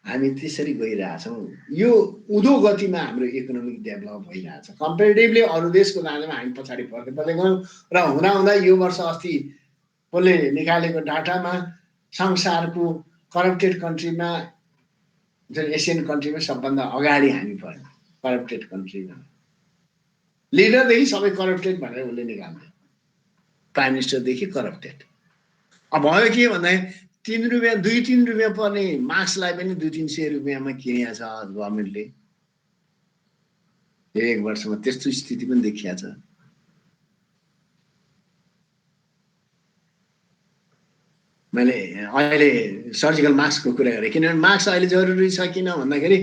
हामी त्यसरी गइरहेछौँ। यो उँधो गतिमा हाम्रो इकोनोमिक डेभलप भइरहेछ। कम्पेरिटिभली अरू देशको दाँजोमा हामी पछाडि पर्दै गयौँ र हुँदा यो वर्ष अस्ति कसले निकालेको डाटामा संसारको करप्टेड कन्ट्रीमा, जुन एसियन कन्ट्रीमा सबभन्दा अगाडि हामी पर्यौँ। करप्टेड कन्ट्रीमा लिडरदेखि सबै करप्टेड भनेर उसले निकाल्थ्यो। Prime मिनिस्टरदेखि corrupted. अब भयो के भन्दा 3 रुपियाँ 2-3 रुपियाँ पर्ने मास्कलाई पनि 200-300 रुपियाँमा किनेको छ गभर्मेन्टले। 1 वर्षमा त्यस्तो स्थिति पनि देखिया छ। मैले अहिले सर्जिकल मास्कको कुरा गरेँ किनभने मास्क अहिले जरुरी छ। किन भन्दाखेरि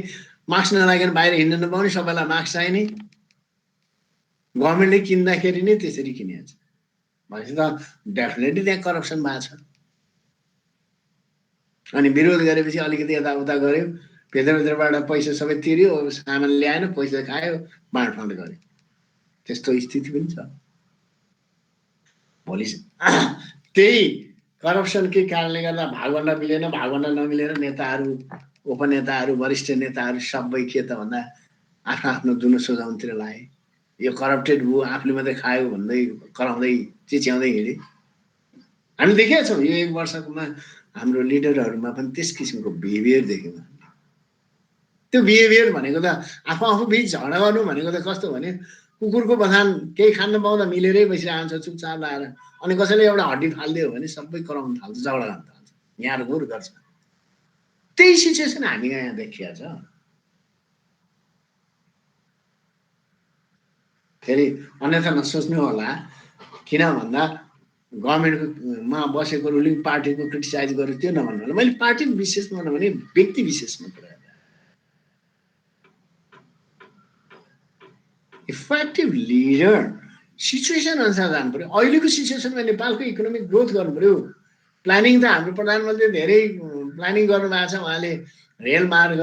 मास्क नलागेर बाहिर हिँड्न नपाउने, सबैलाई मास्क चाहिने, गभर्मेन्टले किन्दाखेरि नै त्यसरी किनेको छ भनेपछि त डेफिनेटली त्यहाँ करप्सन भएको छ। अनि विरोध गरेपछि अलिकति यताउता गर्यो, भित्रभित्रबाट पैसा सबै तिर्यो, सामान ल्याएन, पैसा खायो, बाँडफाँड गर्यो, त्यस्तो स्थिति पनि छ। भोलि त्यही करप्सनकै कारणले गर्दा भागभन्डा मिलेन, भागभन्डा नमिलेर नेताहरू, उपनेताहरू, वरिष्ठ नेताहरू सबै के त भन्दा आफ्नो आफ्नो दुनो सोझाउनतिर लाए। यो करप्टेड भयो, आफूले मात्रै खायो भन्दै कराउँदै चिच्याउँदै हिँडे। हामी देखेका छौँ यो 1 वर्षमा हाम्रो लिडरहरूमा पनि त्यस किसिमको बिहेभियर देख्यौँ। त्यो बिहेभियर भनेको त आफू बीच झगडा गर्नु भनेको त कस्तो भने कुकुरको बथान केही खान पाउँदा मिलेरै बसिरहन्छ चुपचाप लाएर, अनि कसैले एउटा हड्डी फालिदियो भने सबै कराउन थाल्छ, झगडा गर्न थाल्छ, यहाँ घुर गर्छ। त्यही सिचुएसन हामी यहाँ देखिया छ। फेरि अन्यथा नसोच्नु होला, किन भन्दा गभर्मेन्टमा बसेको रुलिङ पार्टीको क्रिटिसाइज गर्यो त्यो नभन्नु होला। मैले पार्टी विशेषमा नभने व्यक्ति विशेषमा कुरा गरेँ। इफेक्टिभ लिडर सिचुएसन अनुसार जानु पर्यो। अहिलेको सिचुएसनमा नेपालको इकोनोमिक ग्रोथ गर्नु पर्यो। प्लानिङ त हाम्रो प्रधानमन्त्रीले धेरै प्लानिङ गर्नुभएको छ। उहाँले रेलमार्ग,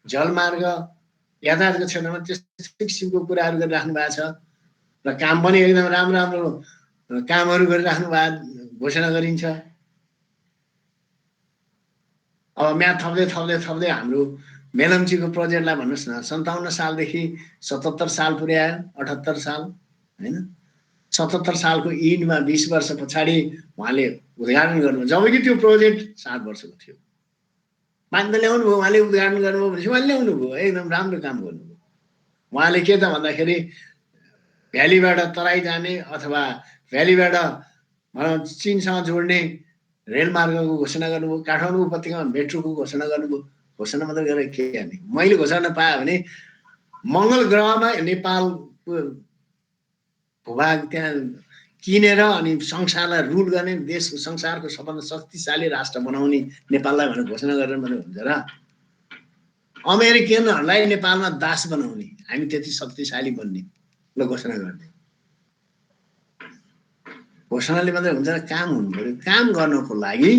जलमार्ग, यातायातको क्षेत्रमा त्यस्तो किसिमको कुराहरू गरिराख्नु भएको छ र काम पनि एकदम राम्रो राम्रो कामहरू गरिराख्नु भएको घोषणा गरिन्छ। अब म्याद थप्दै थप्दै थप्दै हाम्रो मेलम्चीको प्रोजेक्टलाई भन्नुहोस् न, 57 सालदेखि 77 साल पुर्यायो, 78 साल होइन, 77 सालको इन्डमा 20 वर्ष पछाडि उहाँले उद्घाटन गर्नुभयो, जबकि त्यो प्रोजेक्ट 7 वर्षको थियो। मान्छे ल्याउनु भयो, उहाँले उद्घाटन गर्नुभयो भनेपछि उहाँले ल्याउनु भयो, एकदम राम्रो काम गर्नुभयो। उहाँले के त भन्दाखेरि भ्यालीबाट तराई जाने अथवा भ्यालीबाट चीनसँग जोड्ने रेलमार्गको घोषणा गर्नुभयो, काठमाडौँ उपत्यकामा मेट्रोको घोषणा गर्नुभयो। घोषणा मात्रै गरेर के गर्ने, मैले घोषणा पाएँ भने मङ्गल ग्रहमा नेपालको भूभाग त्यहाँ किनेर अनि संसारलाई रुल गर्ने, देश संसारको सबभन्दा शक्तिशाली राष्ट्र बनाउने नेपाललाई भनेर घोषणा गरेर मात्रै हुन्छ र? अमेरिकनहरूलाई नेपालमा दास बनाउने, हामी त्यति शक्तिशाली बन्ने ल घोषणा गर्ने। घोषणाले मात्रै हुन्छ र, काम हुनु पर्यो। काम गर्नको लागि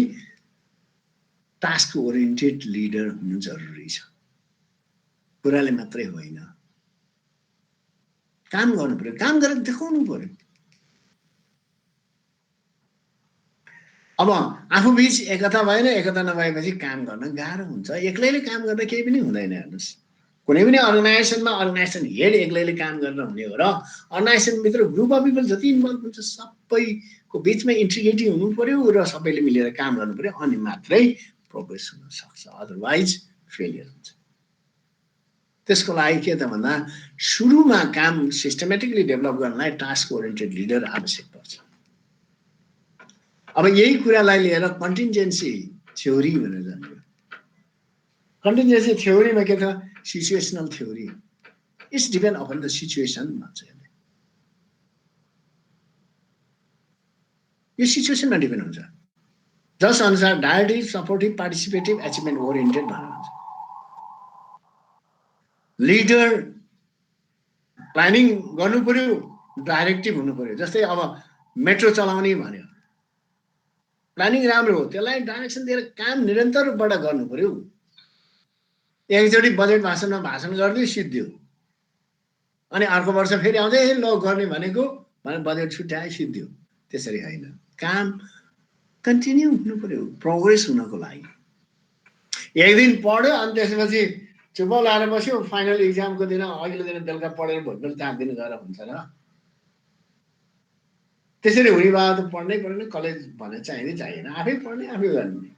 टास्क ओरिएन्टेड लिडर हुनु जरुरी छ, कुराले मात्रै होइन। काम गर्नु पर्यो, काम गरेर देखाउनु पर्यो। अब आफू बीच एकता भएन, एकता नभएपछि काम गर्न गाह्रो हुन्छ। एक्लैले काम गर्दा केही पनि हुँदैन। हेर्नुहोस्, कुनै पनि अर्गनाइजेसनमा अर्गनाइजेसन हेड एक्लैले काम गरेर हुने हो र अर्गनाइजेसनभित्र ग्रुप अफ पिपल जति इन्भल्भ हुन्छ सबैको बिचमा इन्टिग्रिटी हुनु पर्यो र सबैले मिलेर काम गर्नु पर्यो, अनि मात्रै प्रोग्रेस हुन सक्छ, अदरवाइज फेलियर हुन्छ। त्यसको लागि के त भन्दा सुरुमा काम सिस्टमेटिकली डेभलप गर्नलाई टास्क ओरिएन्टेड लिडर आवश्यक पर्छ। अब यही कुरालाई लिएर कन्टिन्जेन्सी थ्योरी भनेर जान्यो। कन्टिन्जेन्सी थ्योरीमा के छ? Situational theory. It's depend upon the situation भन्छ। यो सिचुएसनमा डिपेन्ड हुन्छ। जस अनुसार डायरेक्टिभ, सपोर्टिभ, पार्टिसिपेटिभ, एचिभमेन्ट ओरिएन्टेड भनेर हुन्छ। लिडर प्लानिङ गर्नु पर्यो, डाइरेक्टिभ हुनु पर्यो। जस्तै अब मेट्रो चलाउने भन्यो, प्लानिङ राम्रो हो, त्यसलाई डाइरेक्सन दिएर काम निरन्तर रूपबाट गर्नु पर्यो। एकचोटि बजेट भाषणमा भाषण गरिदियो, सिद्धियो, अनि अर्को वर्ष फेरि आउँदै ल गर्ने भनेको भने बजेट छुट्याए, सिद्धियो। त्यसरी होइन, काम कन्टिन्यू हुनु पर्यो प्रोग्रेस हुनको लागि। एक दिन पढ्यो अनि त्यसपछि चुप लाएर बस्यो, फाइनल इक्जामको दिन अघिल्लो दिन बेलुका पढेर भोलि 4 दिन गएर हुन्छ र? त्यसरी हुने भए त पढ्नै पर्दैन, कलेज भने चाहिँदै चाहिएन, आफै पढ्ने, आफै गर्ने।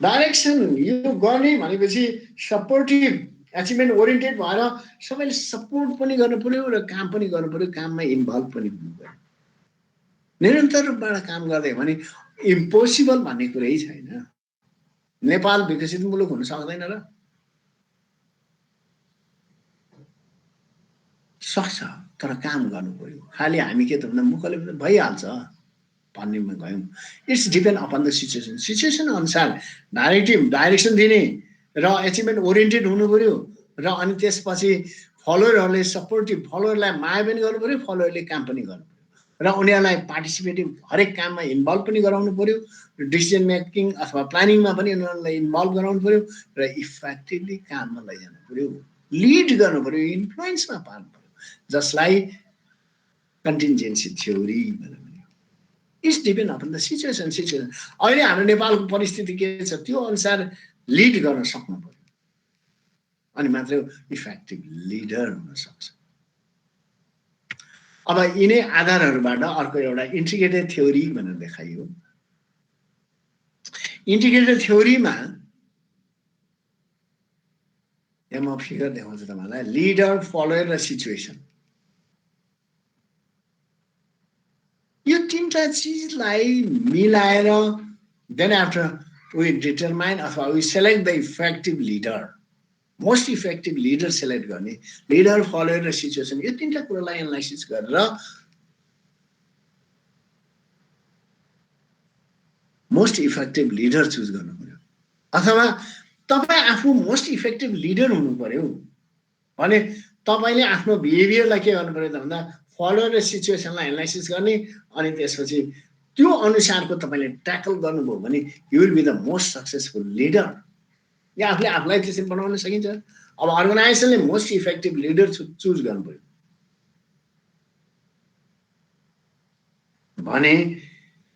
डाइरेक्सन यो गर्ने भनेपछि सपोर्टिभ एचिभमेन्ट ओरिएन्टेड भएर सबैले सपोर्ट पनि गर्नु पर्यो र काम पनि गर्नु पर्यो, काममा इन्भल्भ पनि हुनु पर्यो। निरन्तर रूपबाट काम गर्दै भने इम्पोसिबल भन्ने कुरै छैन। नेपाल विकसित मुलुक हुन सक्दैन र? सक्छ, तर काम गर्नु पर्यो। खालि हामी के त भन्दा मुखले भइहाल्छ भन्नेमा गयौँ। It's depend upon the situation. Situation अनुसार डाइरेक्सन दिने र एचिभमेन्ट ओरिएन्टेड हुनु पर्यो र अनि त्यसपछि फलोअरहरूले सपोर्टिभ, फलोअरलाई माया पनि गर्नु पर्यो, फलोअरले काम पनि गर्नु पर्यो र उनीहरूलाई पार्टिसिपेटिभ हरेक काममा इन्भल्भ पनि गराउनु पर्यो, डिसिजन मेकिङ अथवा प्लानिङमा पनि उनीहरूलाई इन्भल्भ गराउनु पर्यो र इफेक्टिभली काममा लैजानु पर्यो, लिड गर्नु पर्यो, इन्फ्लुएन्समा पार्नु पर्यो, जसलाई कन्टिन्जेन्सी थ्योरी भन्छ। It's depend upon the situation. अहिले हाम्रो नेपालको परिस्थिति के छ त्यो अनुसार लिड गर्न सक्नु पर्यो, अनि मात्र इफेक्टिभ लिडर हुन सक्छ। अब यिनै आधारहरूबाट अर्को एउटा इन्टिग्रेटेड थ्योरी भनेर देखाइयो। इन्टिग्रेटेड थ्योरीमा यहाँ म फिगर देखाउँछु तपाईँलाई। लिडर, फलोअर र सिचुएसन, यो तीनटा चिजलाई मिलाएर देन आफ्टर वी डिटरमाइन अथवा we select the effective leader, most effective leader select गर्ने। लिडर, फलोअर र सिचुएसन, यो तीनटा कुरालाई एनालाइसिस गरेर मोस्ट इफेक्टिभ लिडर चुज गर्नु पर्यो। अथवा तपाईँ आफू मोस्ट इफेक्टिभ लिडर हुनु पर्यो भने तपाईँले आफ्नो बिहेभियरलाई के गर्नु पर्यो त भन्दा फलोअर र सिचुएसनलाई एनालाइसिस गर्ने, अनि त्यसपछि त्यो अनुसारको तपाईँले ट्याकल गर्नुभयो भने you will be the most successful leader. या आफूले आफूलाई त्यसरी बनाउन सकिन्छ। अब अर्गनाइजेसनले मोस्ट इफेक्टिभ लिडर चुज गर्नु पर्यो भने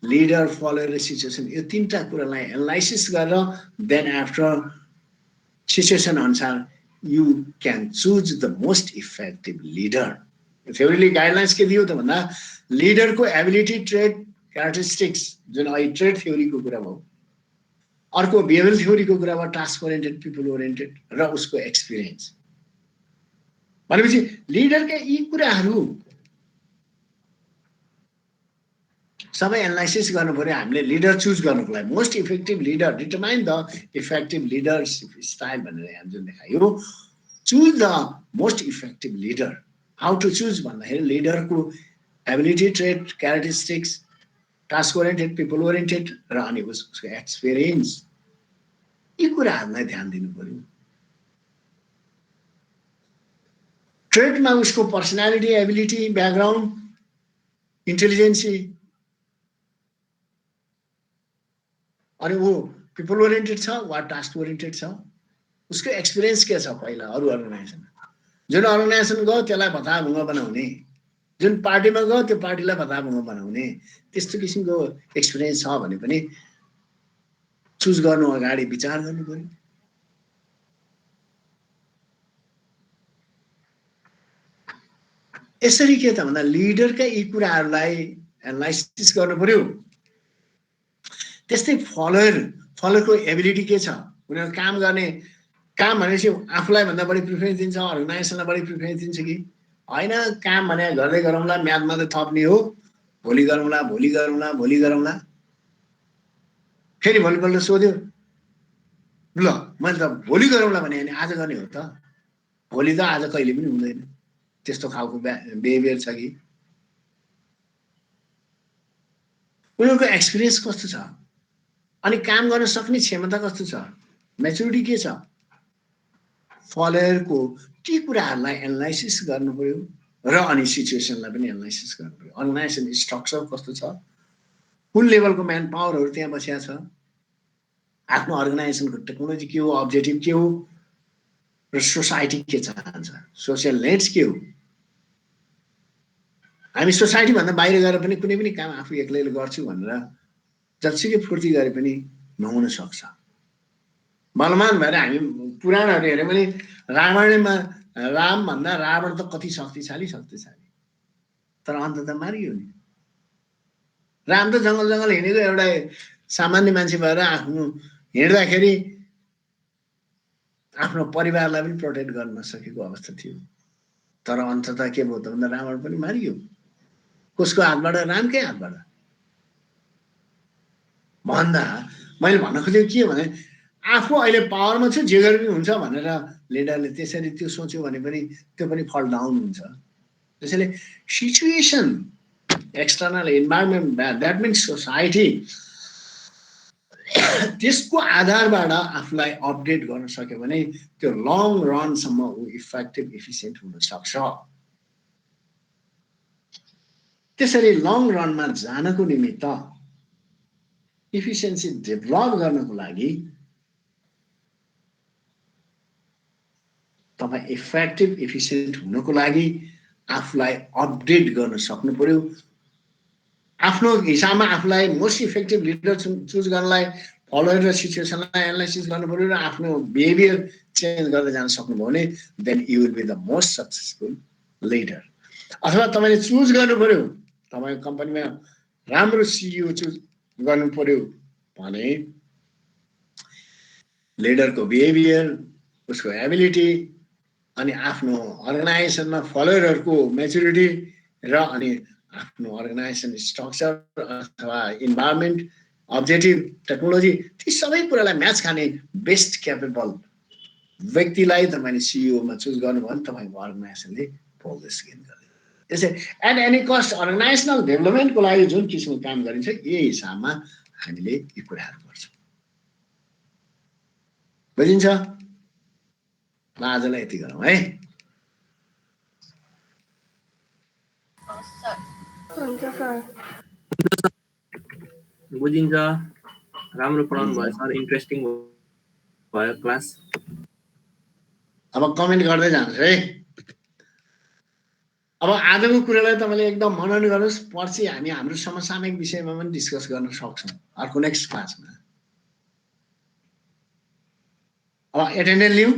लिडर, फलोअर र सिचुएसन यो तीनटा कुरालाई एनालाइसिस गरेर देन आफ्टर सिचुएसन अनुसार you can choose the most effective leader. थ्योरीले गाइडलाइन्स के दियो त भन्दा लिडरको एबिलिटी, ट्रेड, क्यारेक्टरिस्टिक्स, जुन अहिले ट्रेड थ्योरीको कुरा भयो, अर्को बिहेभियर थ्योरीको कुरा भयो टास्क ओरिएन्टेड, पिपल ओरिएन्टेड र उसको एक्सपिरियन्स। भनेपछि लिडरका यी कुराहरू सबै एनालाइसिस गर्नु पर्यो हामीले लिडर चुज गर्नुको लागि। Most effective leader, determine the effective leadership style भनेर यहाँ जुन देखायो, choose the most effective leader. How to choose भन्दाखेरि लिडरको ability, trait, characteristics, task oriented, people oriented र अनि उसको एक्सपिरियन्स, यी कुराहरूलाई ध्यान दिनु पर्यो। ट्रेडमा उसको पर्सनालिटी, एबिलिटी, ब्याकग्राउन्ड, इन्टेलिजेन्सी, अनि ऊ पिपल ओरिएन्टेड छ वा टास्क ओरिएन्टेड छ, उसको एक्सपिरियन्स के छ पहिला अरू अर्गनाइजेसन। जुन अर्गनाइजेसन गयो त्यसलाई भताभुङ्ग बनाउने, जुन पार्टीमा गयो त्यो पार्टीलाई भताभुङ्ग बनाउने, त्यस्तो किसिमको एक्सपिरियन्स छ भने पनि चुज गर्नु अगाडि विचार गर्नु पर्यो। यसरी के त भन्दा लिडरका यी कुराहरूलाई एनालाइसिस गर्नु पर्यो। त्यस्तै फलोअरको एबिलिटी के छ, उनीहरू काम गर्ने, काम भनेपछि आफूलाई भन्दा बढी प्रिफरेन्स दिन्छ, अर्गनाइजेसनलाई बढी प्रिफरेन्स दिन्छ कि होइन, काम भने गर्दै गरौँला, म्याद मात्रै थप्ने हो, भोलि गरौँला, फेरि भोलिपल्ट सोध्यो, ल मैले त भोलि गरौँला भने आज गर्ने हो त, भोलि त आज कहिले पनि हुँदैन, त्यस्तो खालको बिहेभियर छ कि। उनीहरूको एक्सपिरियन्स कस्तो छ, अनि काम गर्न सक्ने क्षमता कस्तो छ, म्याचुरिटी के छ, फलोअरको ती कुराहरूलाई एनालाइसिस गर्नु पर्यो र अनि सिचुएसनलाई पनि एनालाइसिस गर्नु पर्यो। अर्गनाइजेसन स्ट्रक्चर कस्तो छ, कुन लेभलको म्यान पावरहरू त्यहाँ बसिया छ, आफ्नो अर्गनाइजेसनको टेक्नोलोजी के हो, अब्जेक्टिभ के हो र सोसाइटी के चाहन्छ, सोसियल नेड्स के हो। हामी सोसाइटी भन्दा बाहिर गएर पनि कुनै पनि काम आफू एक्लैले गर्छु भनेर जतिसुकै फुर्ती गरे पनि नहुन सक्छ। बलवान भएर हामी पुराणहरू हेऱ्यो भने रावणमा राम भन्दा रावण त कति शक्तिशाली, तर अन्त त मारियो नि। राम त जङ्गल हिँडेको एउटा सामान्य मान्छे भएर आफ्नो हिँड्दाखेरि आफ्नो परिवारलाई पनि प्रोटेक्ट गर्न नसकेको अवस्था थियो। तर अन्ततः के भयो त भन्दा रावण पनि मारियो। कसको हातबाट? रामकै हातबाट। भन्दा मैले भन्न खोजेको के भने आफू अहिले पावरमा छु जे गरे पनि हुन्छ भनेर लिडरले त्यसरी त्यो सोच्यो भने पनि त्यो पनि फल डाउन हुन्छ। त्यसैले situation, external environment, that means society, त्यसको आधारबाट आफूलाई अपडेट गर्न सक्यो भने त्यो लङ रनसम्म ऊ इफेक्टिभ इफिसियन्ट हुन सक्छ। त्यसरी लङ रनमा जानको निमित्त इफिसियन्सी डेभलप गर्नको लागि तपाईँ इफेक्टिभ इफिसियन्ट हुनको लागि आफूलाई अपडेट गर्न सक्नु पर्यो। आफ्नो हिसाबमा आफूलाई मोस्ट इफेक्टिभ लिडर चुज गर्नलाई फलोअर र सिचुएसनलाई एनालाइसिस गर्नु पर्यो र आफ्नो बिहेभियर चेन्ज गर्दै जान सक्नुभयो भने then you will be the most successful leader. अथवा तपाईँले चुज गर्नु पर्यो, तपाईँको कम्पनीमा राम्रो सिइओ चुज गर्नु पर्यो भने लिडरको बिहेभियर, उसको एबिलिटी, अनि आफ्नो अर्गनाइजेसनमा फलोअरहरूको मेच्युरिटी र अनि आफ्नो अर्गनाइजेसन स्ट्रक्चर अथवा इन्भाइरोमेन्ट, अब्जेक्टिभ, टेक्नोलोजी, ती सबै कुरालाई म्याच खाने बेस्ट क्यापेबल व्यक्तिलाई तपाईँले सिइओमा चुज गर्नुभयो भने तपाईँको अर्गनाइजेसनले प्रोग्रेस गेन गर्छ। त्यसै एट एनी कस्ट अर्गनाइजेसनल डेभलपमेन्टको लागि जुन किसिमको काम गरिन्छ यही हिसाबमा हामीले यी कुराहरू गर्छौँ। बुझिन्छ? ल आजलाई यति गरौँ है। बुझिन्छ। राम्रो पढाउनु भयो सर, इन्ट्रेस्टिङ भयो क्लास। अब कमेन्ट गर्दै जानुहोस् है। अब आजको कुरालाई तपाईँले एकदम मनन गर्नुहोस्। पर्सि हामी हाम्रो समसामयिक विषयमा पनि डिस्कस गर्न सक्छौँ अर्को नेक्स्ट क्लासमा। अब एटेन्डेन्स लिउँ।